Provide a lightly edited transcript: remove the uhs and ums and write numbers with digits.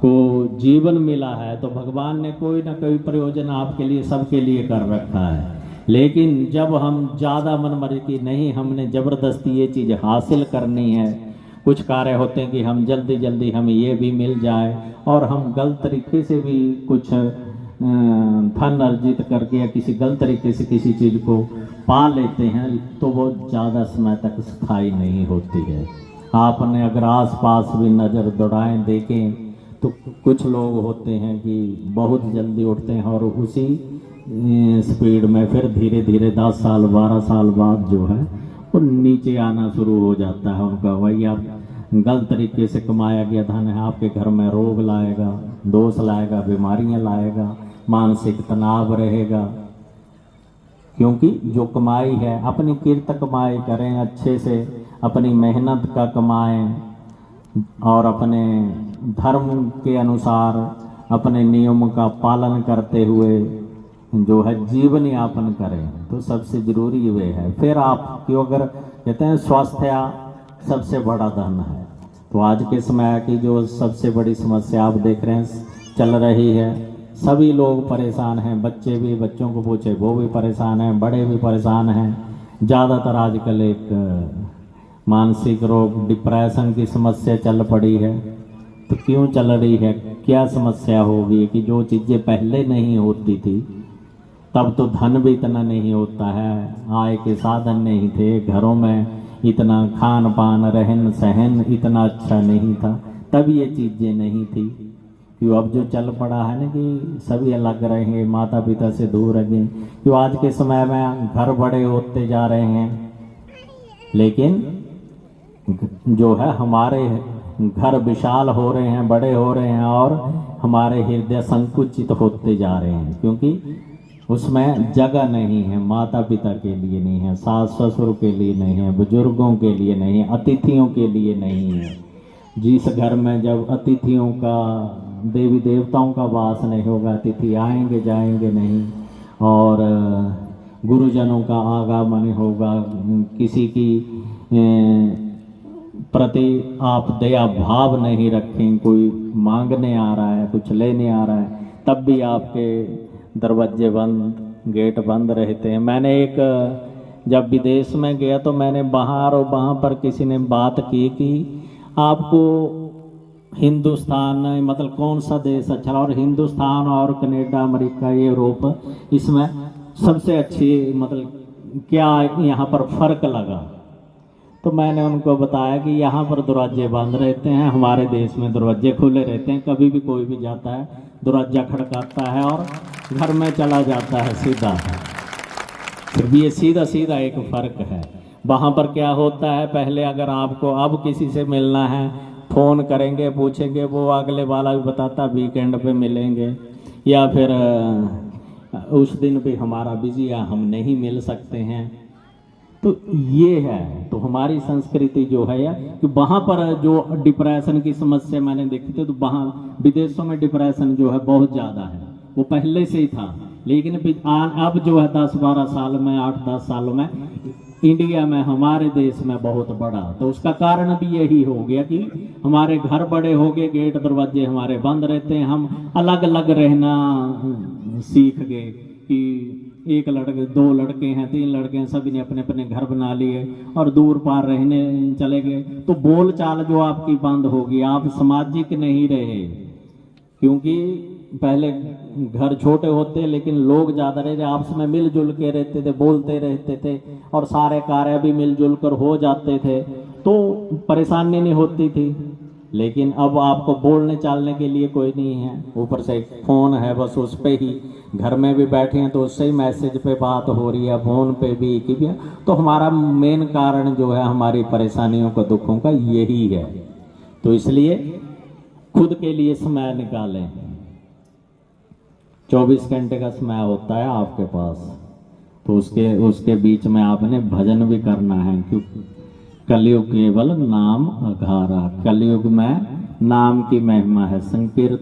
को जीवन मिला है तो भगवान ने कोई ना कोई प्रयोजन आपके लिए सबके लिए कर रखा है। लेकिन जब हम ज़्यादा मनमर्जी की नहीं, हमने ज़बरदस्ती ये चीज़ हासिल करनी है, कुछ कार्य होते हैं कि हम जल्दी जल्दी हमें ये भी मिल जाए और हम गलत तरीके से भी कुछ धन अर्जित करके या किसी गलत तरीके से किसी चीज़ को पा लेते हैं तो वो ज़्यादा समय तक स्थायी नहीं होती है। आपने अगर आसपास भी नज़र दौड़ाएं देखें तो कुछ लोग होते हैं कि बहुत जल्दी उठते हैं और उसी स्पीड में फिर धीरे धीरे 10 साल 12 साल बाद जो है वो नीचे आना शुरू हो जाता है उनका। वही आप गलत तरीके से कमाया गया धन है आपके घर में रोग लाएगा, दोष लाएगा, बीमारियां लाएगा, मानसिक तनाव रहेगा। क्योंकि जो कमाई है अपनी किरत कमाई करें, अच्छे से अपनी मेहनत का कमाएं और अपने धर्म के अनुसार अपने नियमों का पालन करते हुए जो है जीवन यापन करें तो सबसे जरूरी वे है। फिर आप क्यों अगर कहते हैं स्वास्थ्य सबसे बड़ा धन है, तो आज के समय की जो सबसे बड़ी समस्या आप देख रहे हैं चल रही है, सभी लोग परेशान हैं, बच्चे भी, बच्चों को पूछे वो भी परेशान हैं, बड़े भी परेशान हैं। ज़्यादातर आजकल एक मानसिक रोग डिप्रेशन की समस्या चल पड़ी है। तो क्यों चल रही है, क्या समस्या होगी कि जो चीज़ें पहले नहीं होती थी तब तो धन भी इतना नहीं होता है, आय के साधन नहीं थे, घरों में इतना खान पान रहन सहन इतना अच्छा नहीं था, तब ये चीज़ें नहीं थी। क्यों अब जो चल पड़ा है ना कि सभी अलग रहे, माता पिता से दूर रहे, क्यों आज के समय में घर बड़े होते जा रहे हैं लेकिन जो है हमारे घर विशाल हो रहे हैं, बड़े हो रहे हैं और हमारे हृदय संकुचित होते जा रहे हैं क्योंकि उसमें जगह नहीं है, माता पिता के लिए नहीं है, सास ससुर के लिए नहीं है, बुजुर्गों के लिए नहीं है, अतिथियों के लिए नहीं है। जिस घर में जब अतिथियों का, देवी देवताओं का वास नहीं होगा, अतिथि आएंगे जाएंगे नहीं और गुरुजनों का आगमन होगा, किसी की प्रति आप दया भाव नहीं रखें, कोई मांगने आ रहा है, कुछ लेने आ रहा है, तब भी आपके दरवाजे बंद, गेट बंद रहते हैं। मैंने एक जब विदेश में गया तो मैंने बाहर और वहाँ पर किसी ने बात की कि आपको हिंदुस्तान मतलब कौन सा देश अच्छा, और हिंदुस्तान और कनाडा, अमेरिका, यूरोप, इसमें सबसे अच्छी मतलब क्या यहाँ पर फ़र्क लगा। तो मैंने उनको बताया कि यहाँ पर दरवाजे बंद रहते हैं, हमारे देश में दरवाजे खुले रहते हैं, कभी भी कोई भी जाता है दरवाजा खड़काता है और घर में चला जाता है सीधा। फिर भी ये सीधा सीधा एक फ़र्क है। वहाँ पर क्या होता है, पहले अगर आपको अब किसी से मिलना है फ़ोन करेंगे, पूछेंगे, वो अगले वाला भी बताता वीकेंड पे मिलेंगे या फिर उस दिन भी हमारा बिजी है, हम नहीं मिल सकते हैं। तो ये है, तो हमारी संस्कृति जो है कि वहाँ पर जो डिप्रेशन की समस्या मैंने देखी थी, तो वहाँ विदेशों में डिप्रेशन जो है बहुत ज़्यादा है, वो पहले से ही था। लेकिन अब जो है 10-12 साल में, 8-10 सालों में इंडिया में, हमारे देश में बहुत बड़ा। तो उसका कारण भी यही हो गया कि हमारे घर बड़े हो गए, गेट दरवाजे हमारे बंद रहते हैं, हम अलग अलग रहना सीख गए कि एक लड़के, 2 लड़के हैं, 3 लड़के हैं, सभी ने अपने अपने घर बना लिए और दूर पार रहने चले गए। तो बोल चाल जो आपकी बंद होगी, आप सामाजिक नहीं रहे क्योंकि पहले घर छोटे होते लेकिन लोग ज़्यादा रहते, आपस में मिलजुल के रहते थे, बोलते रहते थे और सारे कार्य भी मिलजुल कर हो जाते थे, तो परेशानी नहीं होती थी। लेकिन अब आपको बोलने चालने के लिए कोई नहीं है, ऊपर से फ़ोन है, बस उस पर ही घर में भी बैठे हैं तो उससे ही मैसेज पे बात हो रही है, फ़ोन पे भी कि भी। तो हमारा मेन कारण जो है हमारी परेशानियों का, दुखों का यही है। तो इसलिए खुद के लिए समय निकालें। 24 घंटे का समय होता है आपके पास, तो उसके बीच में आपने भजन भी करना है क्योंकि कलयुग केवल नाम अघारा, कलयुग में नाम की महिमा है, संकीर्तन